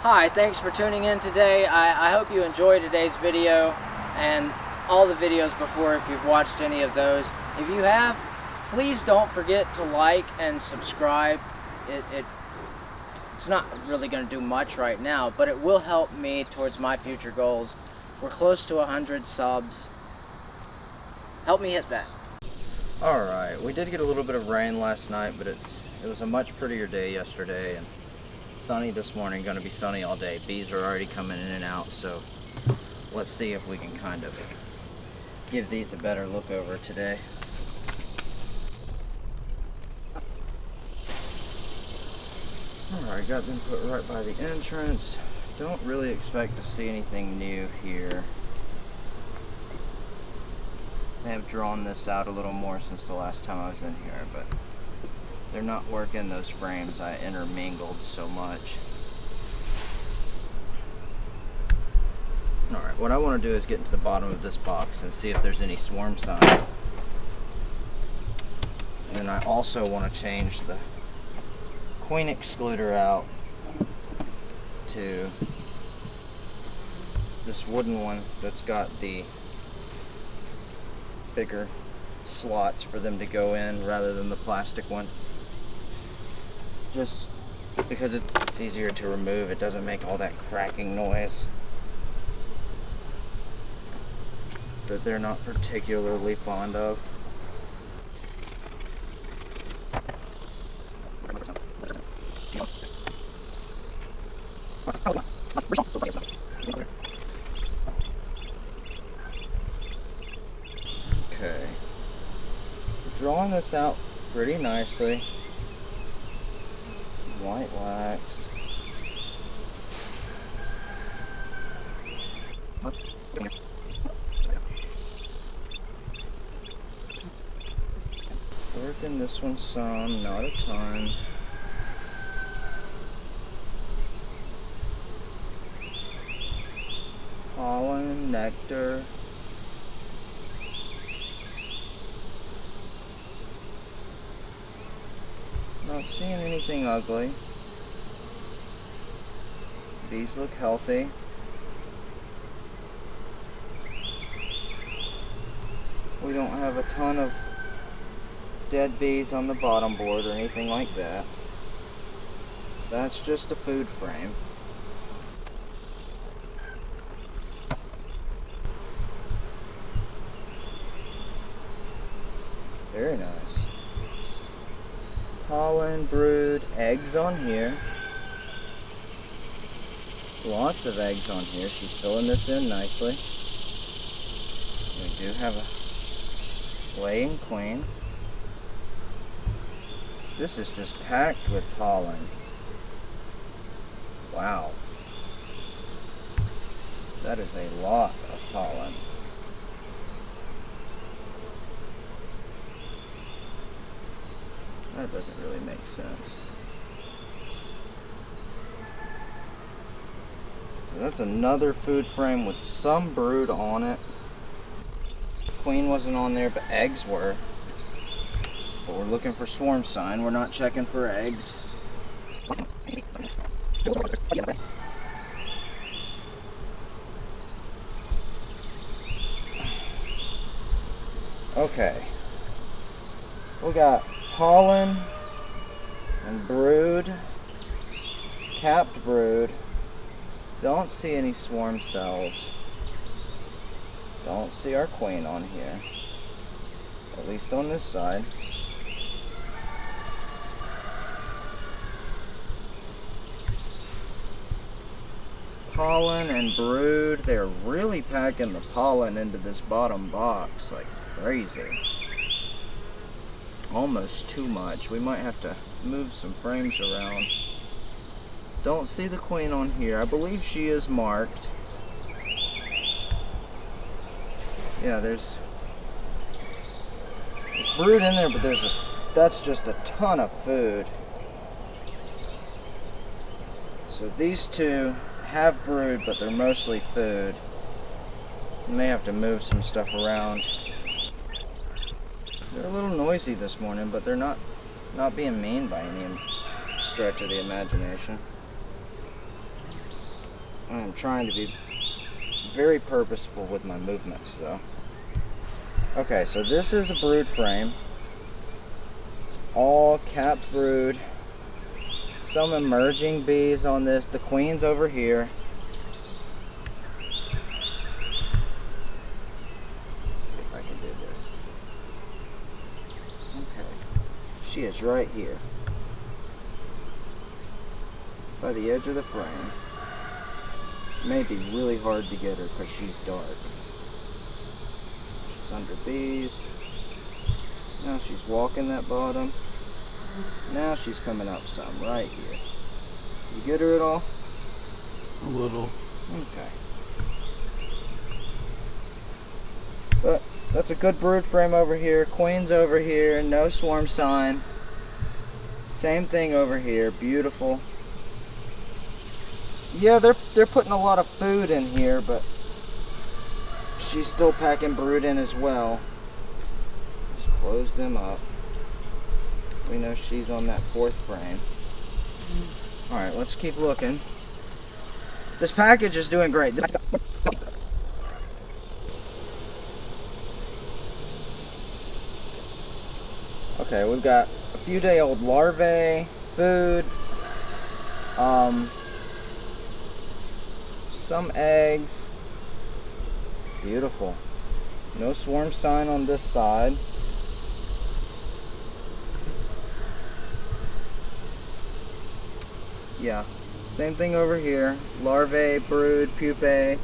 Hi, thanks for tuning in today. I hope you enjoyed today's video and all the videos before if you've watched any of those. If you have, please don't forget to like and subscribe. It's not really going to do much right now, but it will help me towards my future goals. We're close to 100 subs. Help me hit that. Alright, we did get a little bit of rain last night, but it was a much prettier day yesterday, and sunny this morning, going to be sunny all day. Bees are already coming in and out, so let's see if we can kind of give these a better look over today. Alright, got them put right by the entrance. Don't really expect to see anything new here. I have drawn this out a little more since the last time I was in here, but they're not working those frames. I intermingled so much. Alright, what I want to do is get into the bottom of this box and see if there's any swarm sign. And I also want to change the queen excluder out to this wooden one that's got the bigger slots for them to go in rather than the plastic one. Just because it's easier to remove, it doesn't make all that cracking noise that they're not particularly fond of. Okay, drawing this out pretty nicely. Some white wax. Working this one some, not a ton. Pollen, nectar. Not seeing anything ugly. Bees look healthy. We don't have a ton of dead bees on the bottom board or anything like that. That's just a food frame. Very nice. Pollen, brood, eggs on here. Lots of eggs on here. She's filling this in nicely. We do have a laying queen. This is just packed with pollen. Wow. That is a lot of pollen. That doesn't really make sense. So that's another food frame with some brood on it. Queen wasn't on there, but eggs were. But we're looking for swarm sign. We're not checking for eggs. Okay. We got pollen and brood, capped brood. Don't see any swarm cells. Don't see our queen on here, at least on this side. Pollen and brood, they're really packing the pollen into this bottom box like crazy. Almost too much. We might have to move some frames around. Don't see the queen on here. I believe she is marked. Yeah, there's brood in there, but that's just a ton of food. So these two have brood, but they're mostly food. You may have to move some stuff around. They're a little noisy this morning, but they're not being mean by any stretch of the imagination. I'm trying to be very purposeful with my movements though. Okay, so this is a brood frame. It's all capped brood. Some emerging bees on this. The queen's over here. Let's see if I can do this. Okay. She is right here. By the edge of the frame. It may be really hard to get her because she's dark. She's under bees. Now she's walking that bottom. Now she's coming up some right here. You get her at all? A little. Okay. But that's a good brood frame over here. Queen's over here. No swarm sign. Same thing over here. Beautiful. Yeah, they're putting a lot of food in here, but she's still packing brood in as well. Just close them up. We know she's on that 4th frame. Alright, let's keep looking. This package is doing great. Okay, we've got a few day old larvae, food, some eggs. Beautiful. No swarm sign on this side. Yeah, same thing over here. Larvae, brood, pupae.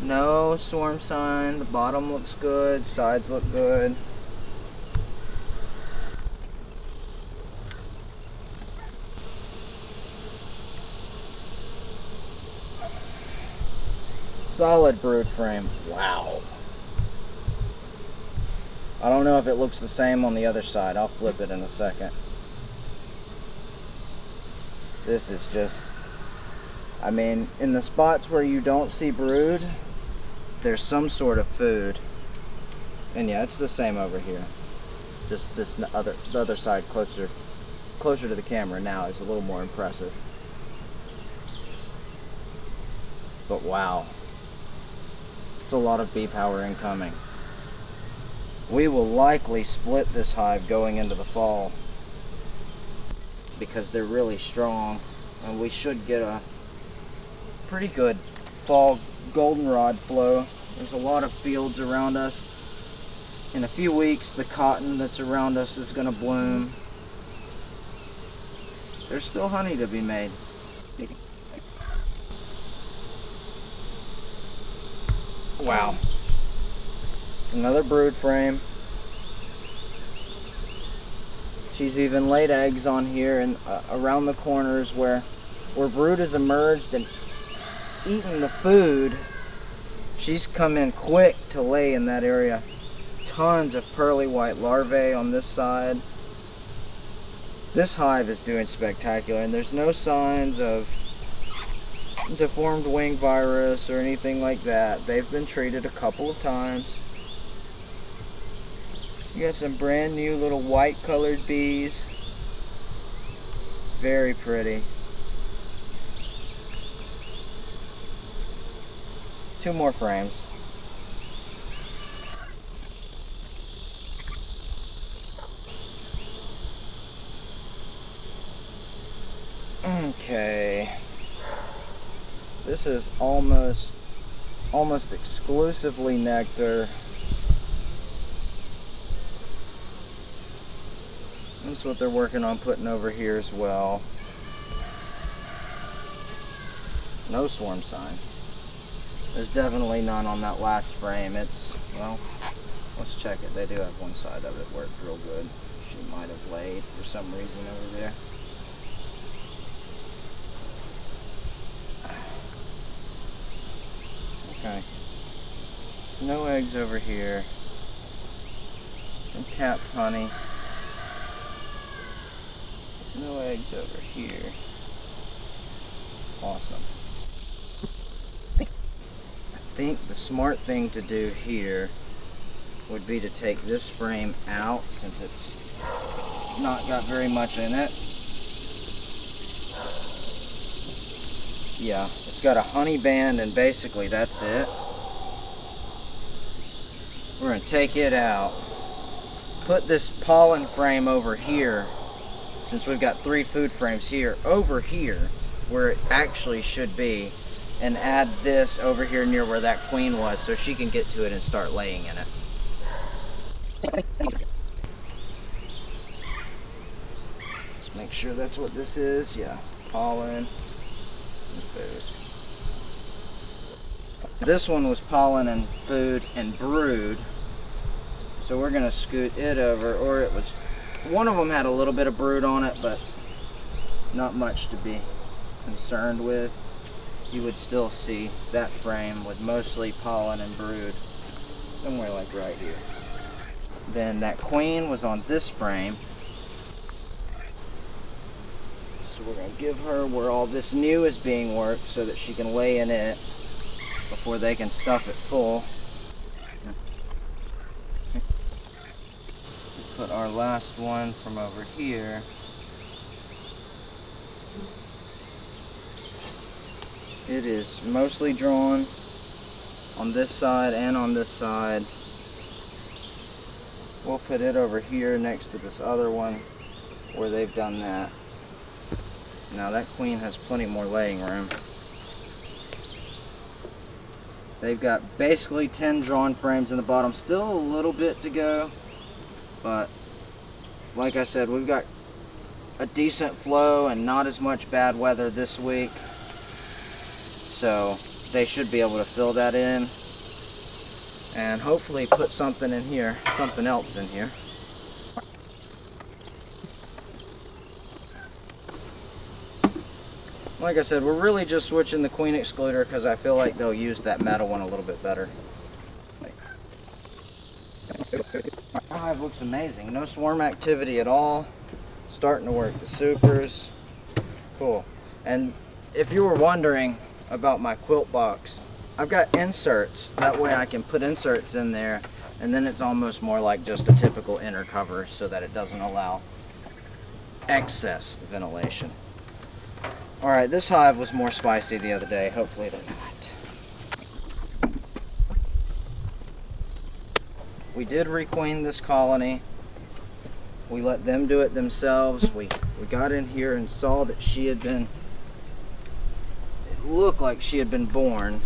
No swarm sign. The bottom looks good. Sides look good. Solid brood frame. Wow. I don't know if it looks the same on the other side. I'll flip it in a second. This is just, I mean, in the spots where you don't see brood, there's some sort of food. And yeah, it's the same over here. Just the other side closer to the camera now is a little more impressive. But wow. It's a lot of bee power incoming. We will likely split this hive going into the fall because they're really strong, and we should get a pretty good fall goldenrod flow. There's a lot of fields around us. In a few weeks, the cotton that's around us is going to bloom. There's still honey to be made. Wow. Another brood frame. She's even laid eggs on here and around the corners where brood has emerged and eaten the food. She's come in quick to lay in that area. Tons of pearly white larvae on this side. This hive is doing spectacular, and there's no signs of deformed wing virus or anything like that. They've been treated a couple of times. You got some brand new little white colored bees. Very pretty. 2 more frames. Okay. This is almost exclusively nectar. That's what they're working on putting over here as well. No swarm sign. There's definitely none on that last frame. It's, well, let's check it. They do have one side of it worked real good. She might have laid for some reason over there. Okay. No eggs over here. Some capped honey. No eggs over here. Awesome. I think the smart thing to do here would be to take this frame out since it's not got very much in it. Yeah, it's got a honey band, and basically that's it. We're going to take it out, put this pollen frame over here, since we've got 3 food frames here, over here where it actually should be, and add this over here near where that queen was so she can get to it and start laying in it. Let's make sure that's what this is. Yeah, pollen and food. This one was pollen and food and brood, so we're going to scoot it over, or it was, one of them had a little bit of brood on it, but not much to be concerned with. You would still see that frame with mostly pollen and brood, somewhere like right here. Then that queen was on this frame, so we're going to give her where all this new is being worked so that she can lay in it before they can stuff it full. Put our last one from over here. It is mostly drawn on this side and on this side. We'll put it over here next to this other one where they've done that. Now that queen has plenty more laying room. They've got basically 10 drawn frames in the bottom. Still a little bit to go, but like I said, we've got a decent flow and not as much bad weather this week. So they should be able to fill that in and hopefully put something in here, something else in here. Like I said, we're really just switching the queen excluder because I feel like they'll use that metal one a little bit better. Our hive looks amazing. No swarm activity at all. Starting to work the supers. Cool. And if you were wondering about my quilt box, I've got inserts. That way I can put inserts in there, and then it's almost more like just a typical inner cover so that it doesn't allow excess ventilation. Alright, this hive was more spicy the other day. Hopefully they're not. We did requeen this colony. We let them do it themselves. We got in here and saw that she had been, it looked like she had been born.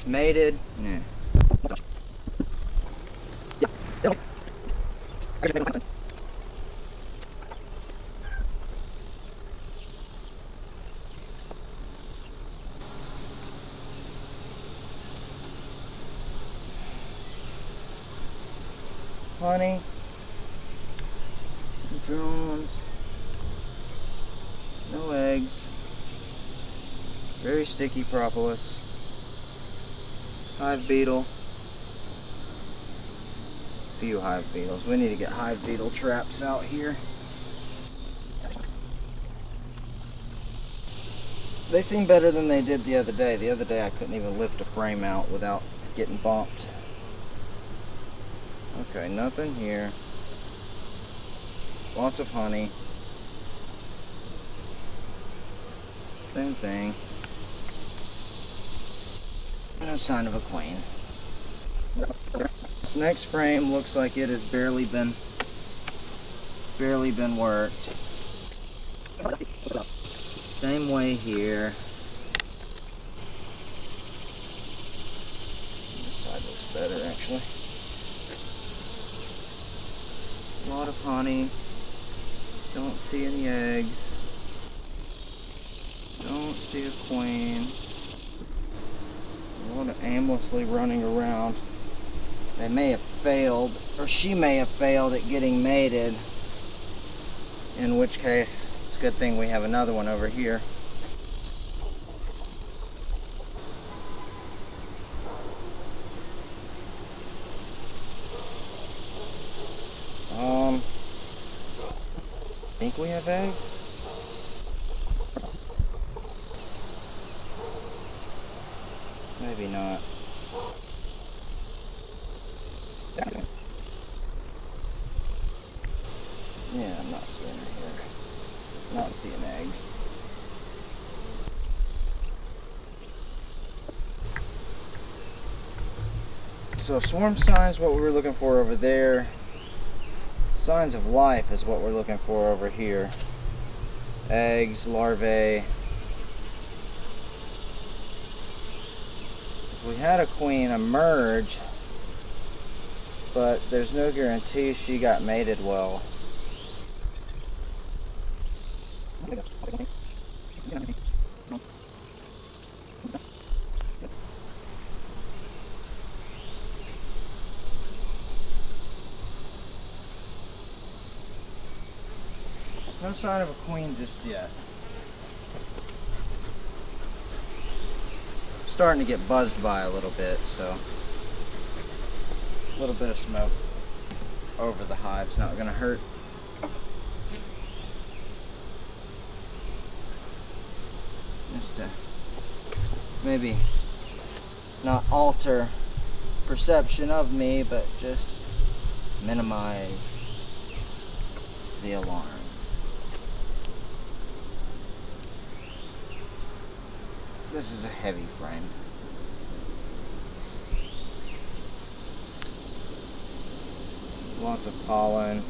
Mated. Yeah. Honey, some drones, no eggs, very sticky propolis, hive beetle, few hive beetles. We need to get hive beetle traps out here. They seem better than they did the other day. The other day I couldn't even lift a frame out without getting bumped. Okay, nothing here. Lots of honey. Same thing. No sign of a queen. This next frame looks like it has barely been worked. Same way here. This side looks better actually. A lot of honey. Don't see any eggs. Don't see a queen. A lot of aimlessly running around. They may have failed, or she may have failed at getting mated. In which case, it's a good thing we have another one over here. I think we have eggs. Maybe not. Yeah, I'm not seeing her here. Not seeing eggs. So swarm signs, what we were looking for over there. Signs of life is what we're looking for over here. Eggs, larvae. We had a queen emerge, but there's no guarantee she got mated well. No sign of a queen just yet. Starting to get buzzed by a little bit, so a little bit of smoke over the hive's not going to hurt. Just to maybe not alter perception of me, but just minimize the alarm. This is a heavy frame. Lots of pollen,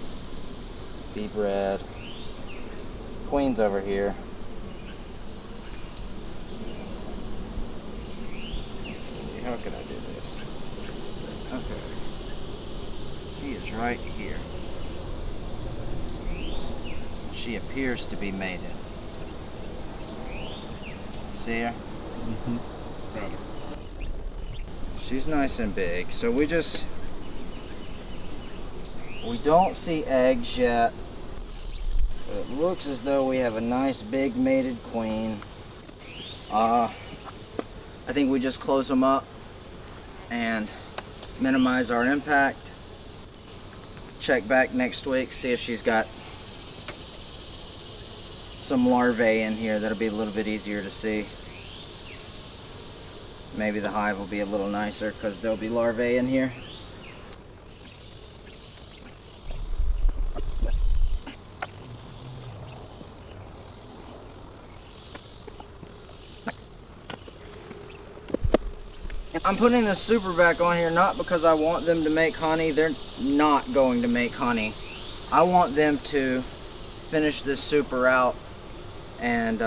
bee bread. Queen's over here. Let's see, how can I do this? Okay. She is right here. She appears to be mated. See her? Right. She's nice and big. So we don't see eggs yet. But it looks as though we have a nice big mated queen. I think we just close them up and minimize our impact. Check back next week, see if she's got some larvae in here. That'll be a little bit easier to see. Maybe the hive will be a little nicer because there'll be larvae in here. I'm putting the super back on here not because I want them to make honey. They're not going to make honey. I want them to finish this super out and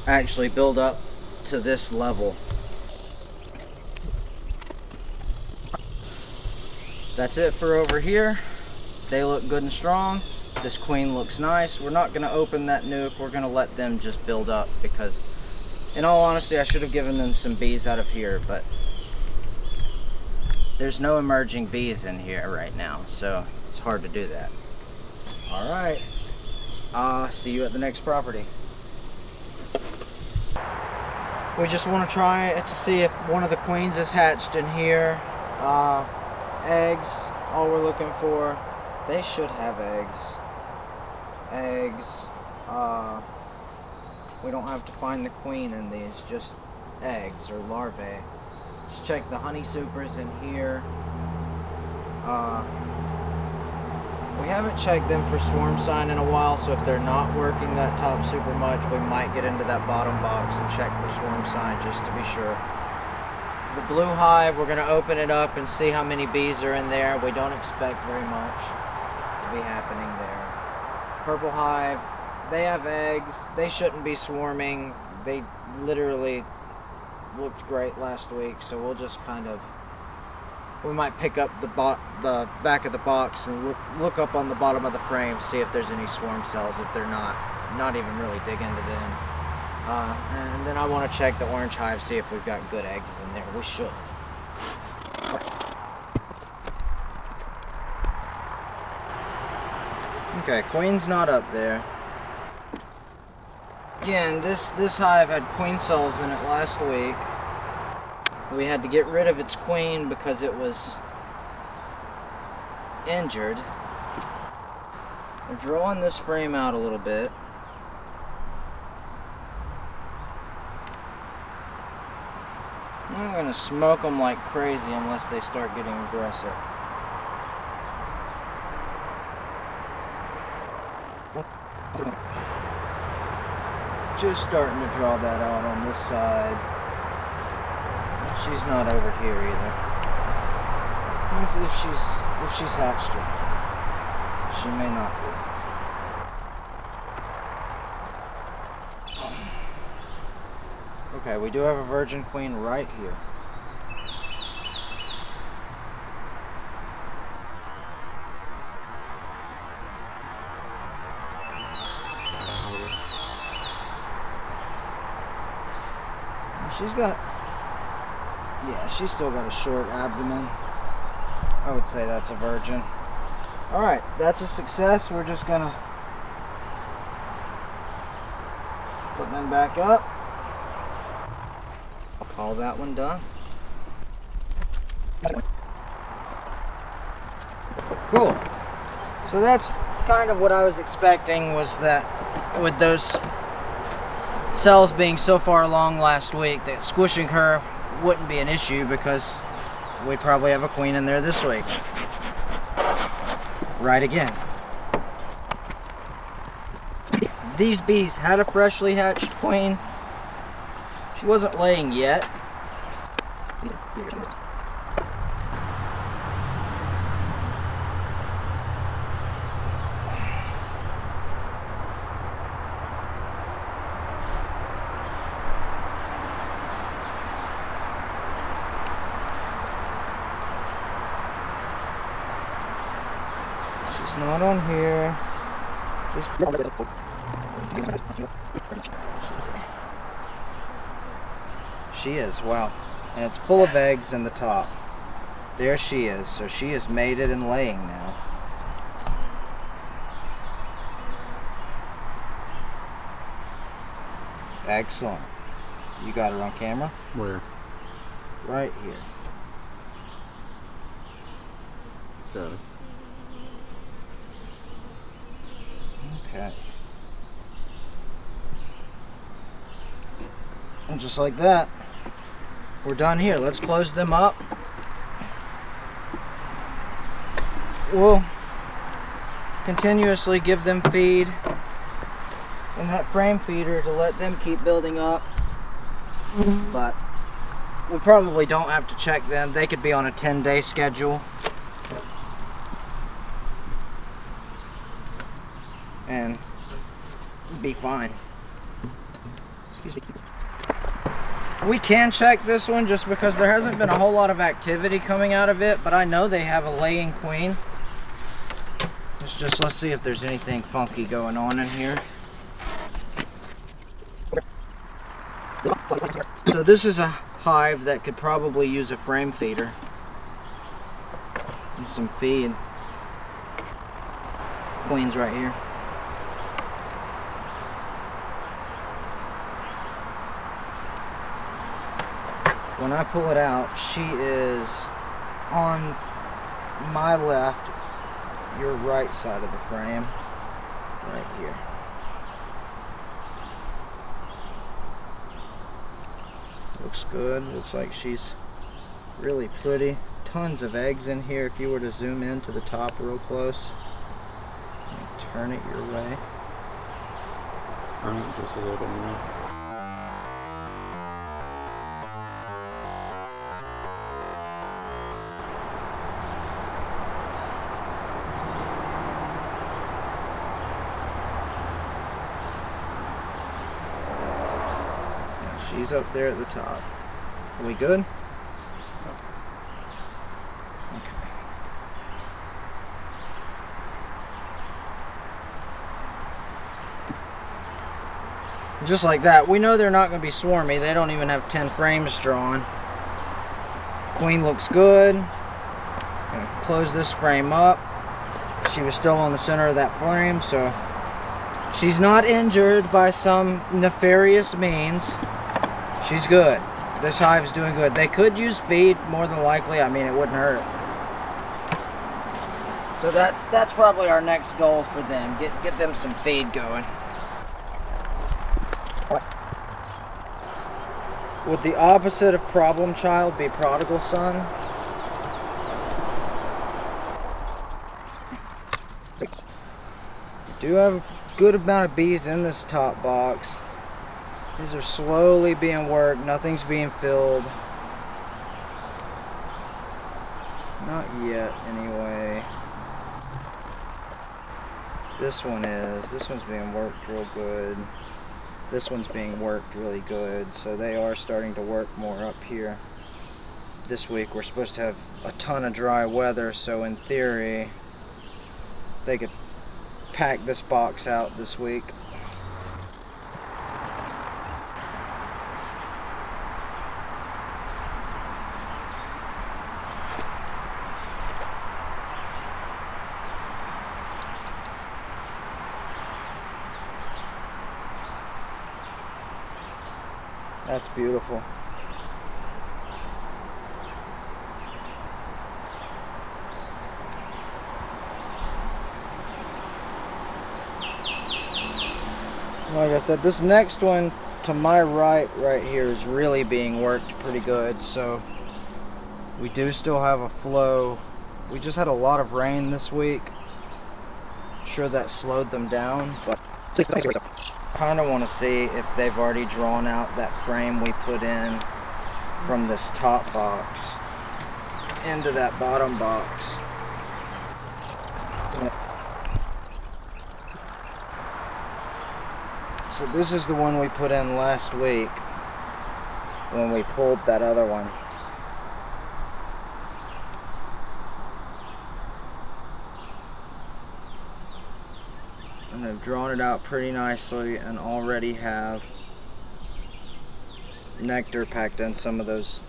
actually build up to this level. That's it for over here. They look good and strong. This queen looks nice. We're not going to open that nuke. We're going to let them just build up because, in all honesty, I should have given them some bees out of here, but there's no emerging bees in here right now, so it's hard to do that. All right. See you at the next property. We just want to try it to see if one of the queens is hatched in here. Eggs, all we're looking for. They should have eggs. We don't have to find the queen in these, just eggs or larvae. Let's check the honey supers in here. We haven't checked them for swarm sign in a while, so if they're not working that top super much, we might get into that bottom box and check for swarm sign just to be sure. The blue hive, we're going to open it up and see how many bees are in there. We don't expect very much to be happening there. Purple hive, they have eggs. They shouldn't be swarming. They literally looked great last week, so we'll just kind of, we might pick up the back of the box and look up on the bottom of the frame, see if there's any swarm cells. If they're not even really dig into them. And then I want to check the orange hive, see if we've got good eggs in there. We should. Okay, queen's not up there. Again, this hive had queen cells in it last week. We had to get rid of its queen because it was injured. We're drawing this frame out a little bit. I'm going to smoke them like crazy unless they start getting aggressive. Just starting to draw that out on this side. She's not over here either. That's if she's hatched yet. She may not be. Okay, we do have a virgin queen right here. She's still got a short abdomen. I would say that's a virgin. Alright, that's a success. We're just gonna put them back up. I'll call that one done. Cool. So that's kind of what I was expecting, was that with those cells being so far along last week, that squishing her wouldn't be an issue because we probably have a queen in there this week. Right again. These bees had a freshly hatched queen. She wasn't laying yet. She's not on here. Just she is, wow. And it's full of eggs in the top. There she is. So she is mated and laying now. Excellent. You got her on camera? Where? Right here. Got it. Okay. And just like that, we're done here. Let's close them up. We'll continuously give them feed in that frame feeder to let them keep building up. But we probably don't have to check them. They could be on a 10-day schedule. And be fine. Excuse me. We can check this one just because there hasn't been a whole lot of activity coming out of it, but I know they have a laying queen. Let's see if there's anything funky going on in here. So this is a hive that could probably use a frame feeder and some feed. Queen's right here. When I pull it out, she is on my left, your right side of the frame, right here. Looks good. Looks like she's really pretty. Tons of eggs in here. If you were to zoom in to the top real close, and turn it your way. Turn it just a little more. She's up there at the top. Are we good? Okay. Just like that. We know they're not going to be swarmy. They don't even have 10 frames drawn. Queen looks good. I'm going to close this frame up. She was still on the center of that frame, so she's not injured by some nefarious means. She's good. This hive's doing good. They could use feed, more than likely. I mean, it wouldn't hurt. So that's probably our next goal for them. Get them some feed going. Would the opposite of problem child be prodigal son? We do have a good amount of bees in this top box. These are slowly being worked. Nothing's being filled. Not yet, anyway. This one is. This one's being worked real good. This one's being worked really good. So they are starting to work more up here. This week we're supposed to have a ton of dry weather, so in theory they could pack this box out this week. That's beautiful. Like I said, this next one to my right here is really being worked pretty good, so we do still have a flow. We just had a lot of rain this week. Sure, that slowed them down, but kind of want to see if they've already drawn out that frame we put in from this top box into that bottom box. So this is the one we put in last week when we pulled that other one. And they've drawn it out pretty nicely and already have nectar packed in some of those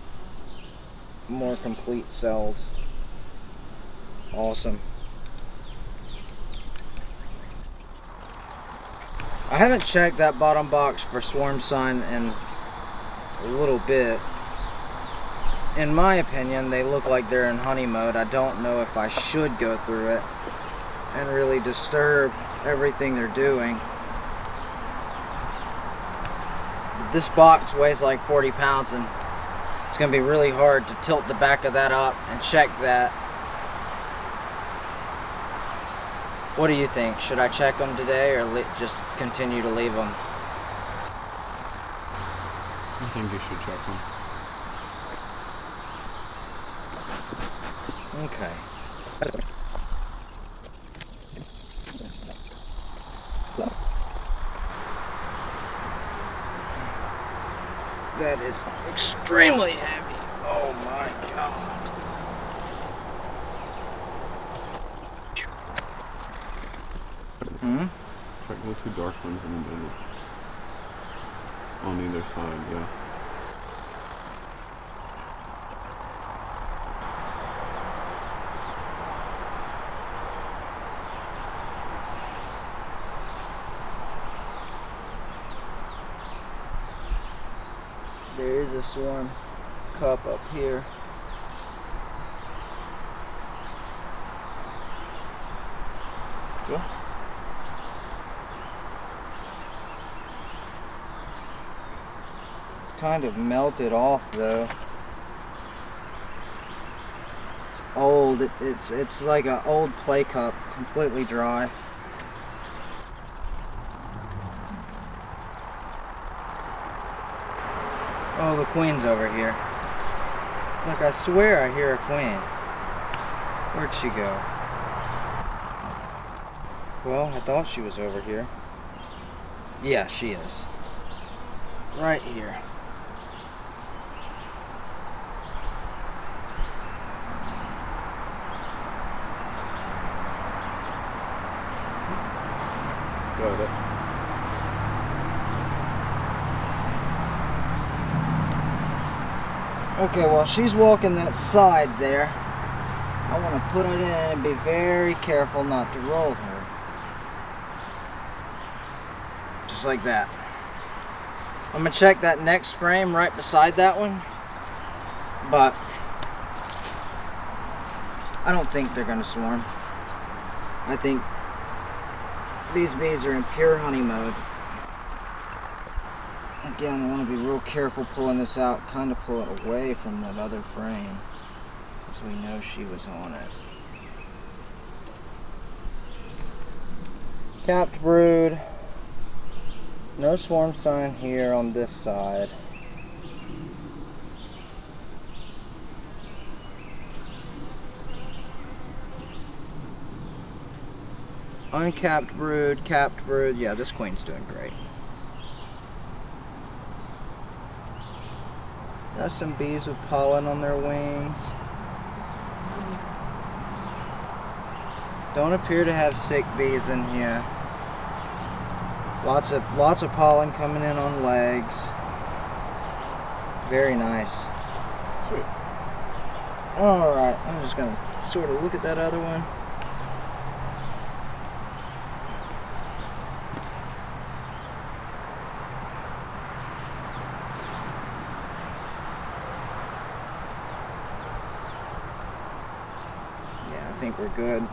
more complete cells. Awesome. I haven't checked that bottom box for swarm sign in a little bit. In my opinion, they look like they're in honey mode. I don't know if I should go through it and really disturb everything they're doing. This box weighs like 40 pounds and it's going to be really hard to tilt the back of that up and check that. What do you think? Should I check them today or just continue to leave them? I think you should check them. Okay. That is extremely heavy. Oh my God. Check the two dark ones in the middle. On either side, yeah. There is a swarm cup up here. Yeah. It's kind of melted off though. It's old. It's like an old play cup, completely dry. Oh, the queen's over here. It's like I swear I hear a queen. Where'd she go? Well, I thought she was over here. Yeah, she is. Right here. Got it. Okay, while she's walking that side there, I want to put it in and be very careful not to roll her. Just like that. I'm going to check that next frame right beside that one, but I don't think they're going to swarm. I think these bees are in pure honey mode. Again, I want to be real careful pulling this out, kind of pull it away from that other frame, because we know she was on it. Capped brood. No swarm sign here on this side. uncapped brood, capped brood. Yeah, this queen's doing great. Got some bees with pollen on their wings. Don't appear to have sick bees in here. Lots of pollen coming in on legs. Very nice. Sweet. Alright, I'm just gonna sort of look at that other one. Yeah, I think we're good.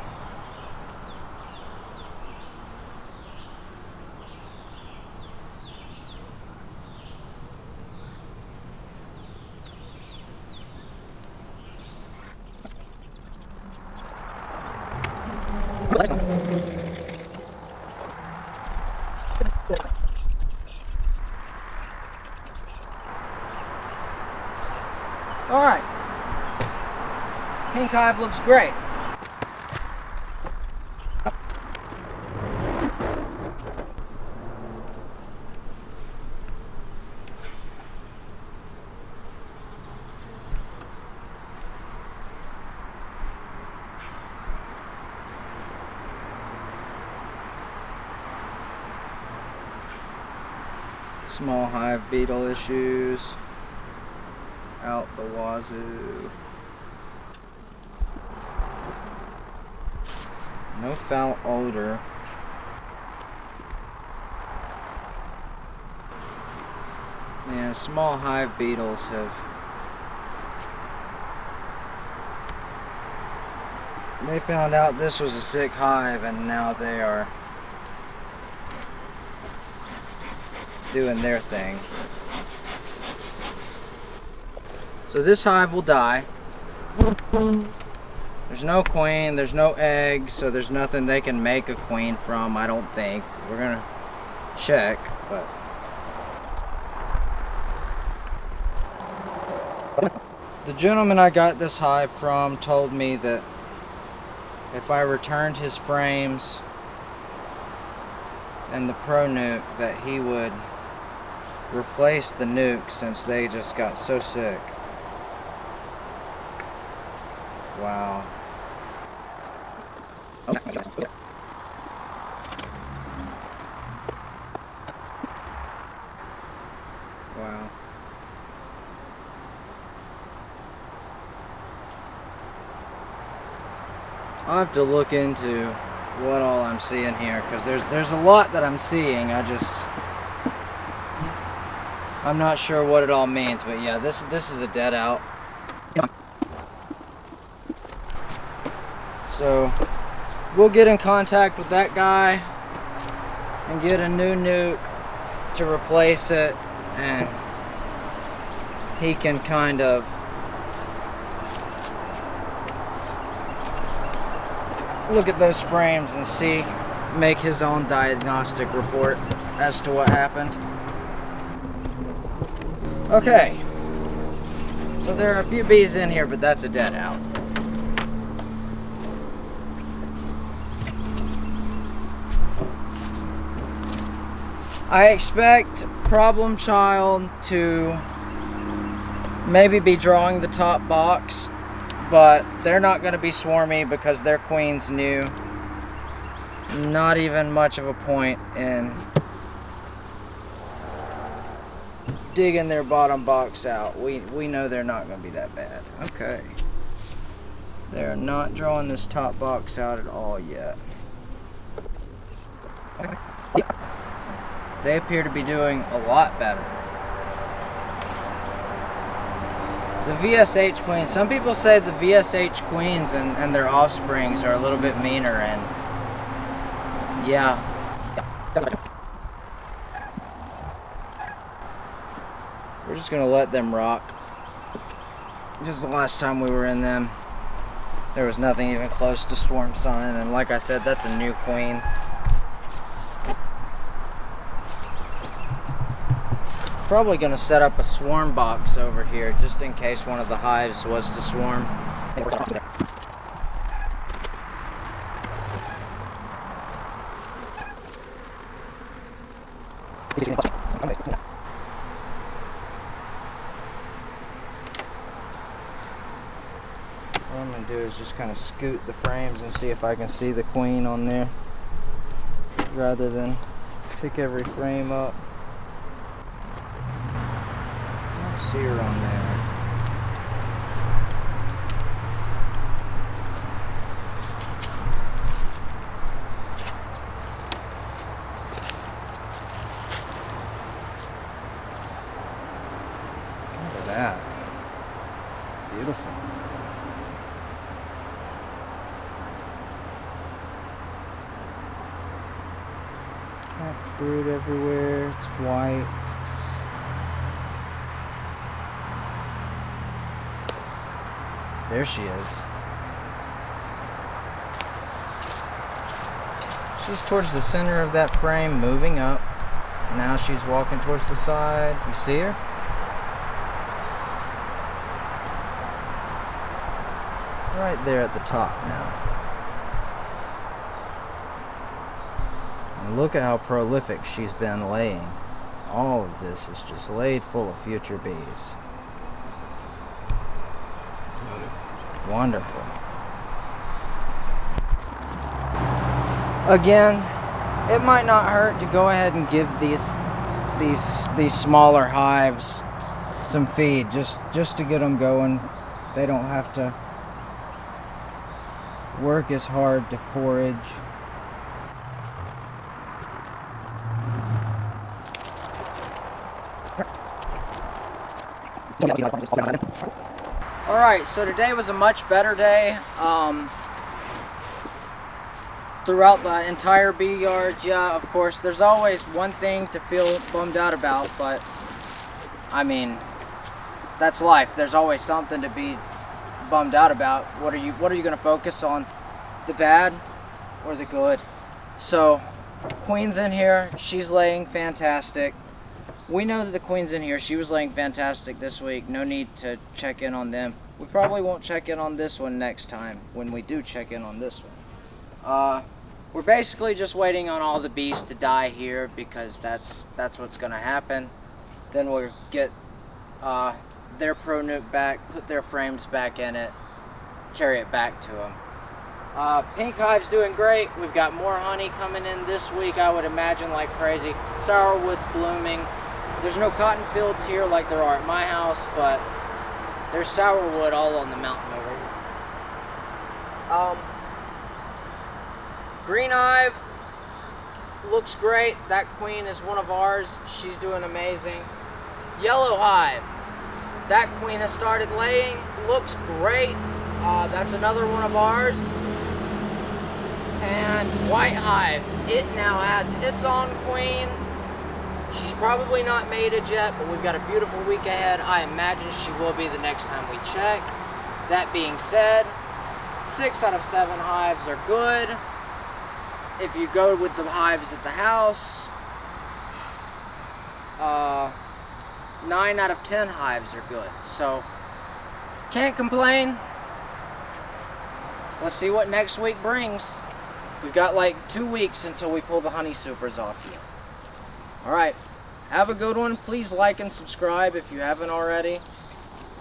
Alright. Pink hive looks great. Small hive beetle issues out the wazoo. No foul odor. Yeah, small hive beetles they found out this was a sick hive, and now they are doing their thing. So this hive will die. There's no queen, there's no eggs, so there's nothing they can make a queen from, I don't think. We're gonna check, but the gentleman I got this hive from told me that if I returned his frames and the pro nuke, that he would replace the nuke since they just got so sick. Wow. Wow. I'll have to look into what all I'm seeing here, because there's a lot that I'm seeing. I'm not sure what it all means, but yeah, this is a dead out. So we'll get in contact with that guy and get a new nuke to replace it, and he can kind of look at those frames and make his own diagnostic report as to what happened. Okay, so there are a few bees in here, but that's a dead out. I expect Problem Child to maybe be drawing the top box, but they're not going to be swarmy because their queen's new. Not even much of a point in digging their bottom box out. We know they're not going to be that bad. Okay. They're not drawing this top box out at all yet. They appear to be doing a lot better. It's the VSH queen. Some people say the VSH queens and their offsprings are a little bit meaner, and yeah. We're just gonna let them rock. This is the last time we were in them. There was nothing even close to swarm sign, and like I said, that's a new queen. Probably gonna set up a swarm box over here just in case one of the hives was to swarm. What I'm going to do is just kind of scoot the frames and see if I can see the queen on there, rather than pick every frame up. I don't see her on there. Look at that. Beautiful. Cat brood everywhere. It's white. There she is. She's towards the center of that frame, moving up. Now she's walking towards the side. You see her? Right there at the top now. And look at how prolific she's been laying. All of this is just laid full of future bees. Wonderful. Again, it might not hurt to go ahead and give these smaller hives some feed, just to get them going. They don't have to work as hard to forage. Alright, so today was a much better day. Throughout the entire bee yards, yeah, of course, there's always one thing to feel bummed out about, but I mean, that's life. There's always something to be bummed out about. What are you going to focus on? The bad or the good? So, Queen's in here. She's laying fantastic. We know that the Queen's in here. She was laying fantastic this week. No need to check in on them. We probably won't check in on this one next time when we do check in on this one. We're basically just waiting on all the bees to die here, because that's what's going to happen. Then we'll get their pro-nuke back, put their frames back in it, carry it back to them. Pink Hive's doing great. We've got more honey coming in this week, I would imagine, like crazy. Sourwood's blooming. There's no cotton fields here like there are at my house, but there's sourwood all on the mountain over here. Green Hive looks great. That queen is one of ours. She's doing amazing. Yellow Hive. That queen has started laying. Looks great. That's another one of ours. And White Hive. It now has its own queen. She's probably not mated yet, but we've got a beautiful week ahead. I imagine she will be the next time we check. That being said, 6 out of 7 hives are good. If you go with the hives at the house, 9 out of 10 hives are good. So, can't complain. Let's see what next week brings. We've got like 2 weeks until we pull the honey supers off you. Alright, have a good one. Please like and subscribe if you haven't already.